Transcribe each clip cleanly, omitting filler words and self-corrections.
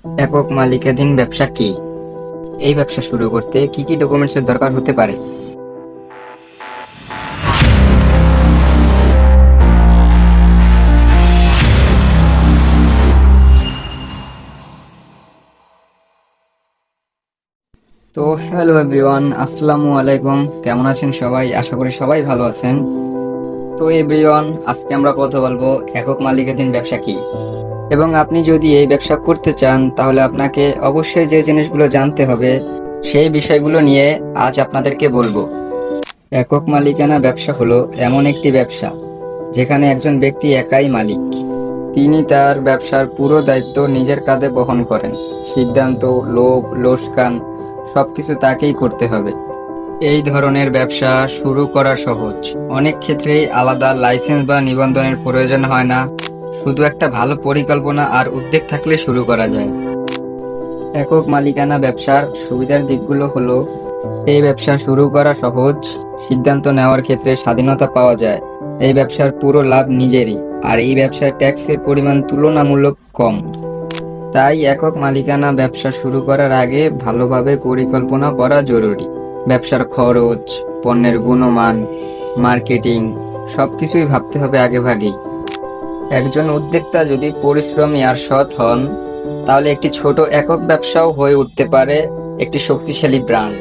একক মালিকানাধীন ব্যবসা কি? এই ব্যবসা শুরু করতে কি কি ডকুমেন্টসের দরকার হতে পারে? তো হ্যালো এভরিওয়ান, আসসালামু আলাইকুম। কেমন আছেন সবাই? আশা করি সবাই ভালো আছেন। তো এভরিওয়ান, আজকে আমরা কথা বলবো একক মালিকানাধীন ব্যবসা কি। এবং আপনি যদি এই ব্যবসা করতে চান তাহলে আপনাকে অবশ্যই যে জিনিসগুলো জানতে হবে সেই বিষয়গুলো নিয়ে আজ আপনাদেরকে বলবো। একক মালিকানা ব্যবসা হলো এমন একটি ব্যবসা যেখানে একজন ব্যক্তি একাই মালিক। তিনি তার ব্যবসার পুরো দায়িত্ব নিজের কাঁধে বহন করেন। সিদ্ধান্ত, লোভ, লোকসান সবকিছু তাকেই করতে হবে। এই ধরনের ব্যবসা শুরু করা সহজ। অনেক ক্ষেত্রেই আলাদা লাইসেন্স বা নিবন্ধনের প্রয়োজন হয় না, শুধু একটা ভালো পরিকল্পনা আর উদ্যোগ থাকলে শুরু করা যায়। একক মালিকানা ব্যবসার সুবিধার দিকগুলো হলো, এই ব্যবসা শুরু করা সহজ, সিদ্ধান্ত নেওয়ার ক্ষেত্রে স্বাধীনতা পাওয়া যায়, এই ব্যবসার পুরো লাভ নিজেরই, আর এই ব্যবসার ট্যাক্সের পরিমাণ তুলনামূলক কম। তাই একক মালিকানা ব্যবসা শুরু করার আগে ভালোভাবে পরিকল্পনা করা জরুরি। ব্যবসার খরচ, পণ্যের গুণমান, মার্কেটিং সবকিছুই ভাবতে হবে আগেভাগেই। একজন উদ্যোক্তা যদি পরিশ্রমী আর সৎ হন তাহলে একটি ছোট একক ব্যবসাও হয়ে উঠতে পারে একটি শক্তিশালী ব্র্যান্ড।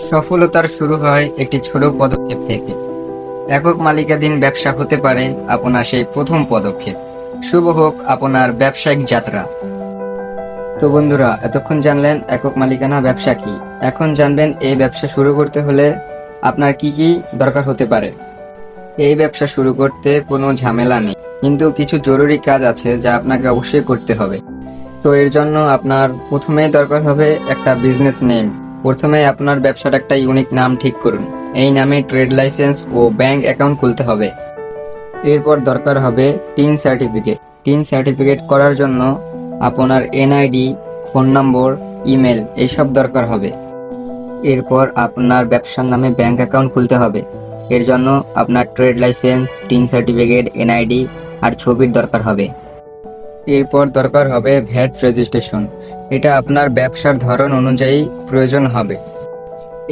সফলতার শুরু হয় একটি ছোট পদক্ষেপ থেকে। একক মালিকাধীন ব্যবসা হতে পারে আপনার সেই প্রথম পদক্ষেপ। শুভ হোক আপনার ব্যবসায়িক যাত্রা। তো বন্ধুরা, এতক্ষণ জানলেন একক মালিকানা ব্যবসা কি। এখন জানবেন এই ব্যবসা শুরু করতে হলে আপনার কি কি দরকার হতে পারে। এই ব্যবসা শুরু করতে কোনো ঝামেলা নেই, কিন্তু কিছু জরুরি কাজ আছে যা আপনাকে অবশ্যই করতে হবে। তো এর জন্য আপনার প্রথমেই দরকার হবে একটা বিজনেস নেম। প্রথমে আপনার ব্যবসার একটা ইউনিক নাম ঠিক করুন। এই নামে ট্রেড লাইসেন্স ও ব্যাংক অ্যাকাউন্ট খুলতে হবে। এরপর দরকার হবে টিন সার্টিফিকেট। টিন সার্টিফিকেট করার জন্য আপনার এনআইডি, ফোন নম্বর, ইমেল এইসব দরকার হবে। এরপর আপনার ব্যবসার নামে ব্যাংক অ্যাকাউন্ট খুলতে হবে। এর জন্য আপনার trade licence, TIN certificate, NID আর ছবির দরকার হবে। এরপর দরকার হবে ভ্যাট রেজিস্ট্রেশন। এটা আপনার ব্যবসার ধরন অনুযায়ী প্রয়োজন হবে।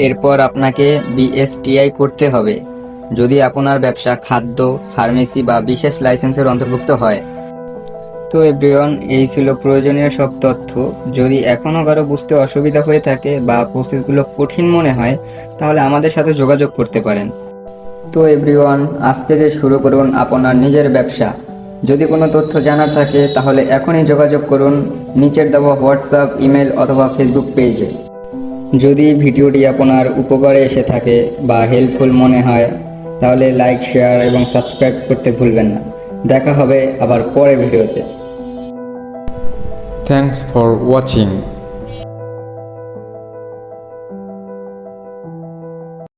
এরপর আপনাকে বিএসটিআই করতে হবে যদি আপনার ব্যবসা খাদ্য, ফার্মেসি বা বিশেষ লাইসেন্সের অন্তর্ভুক্ত হয়। তো এভরিওয়ান, এই ছিল প্রয়োজনীয় সব তথ্য। যদি এখনও কারো বুঝতে অসুবিধা হয়ে থাকে বা প্রসেসগুলো কঠিন মনে হয় তাহলে আমাদের সাথে যোগাযোগ করতে পারেন। তো এভরিওয়ান, আজ থেকে শুরু করুন আপনার নিজের ব্যবসা। যদি কোনো তথ্য জানার থাকে তাহলে এখনই যোগাযোগ করুন নিচের দেওয়া হোয়াটসঅ্যাপ, ইমেল অথবা ফেসবুক পেজে। যদি ভিডিওটি আপনার উপকারে এসে থাকে বা হেল্পফুল মনে হয় তাহলে লাইক, শেয়ার এবং সাবস্ক্রাইব করতে ভুলবেন না। দেখা হবে আবার পরের ভিডিওতে। Thanks for watching.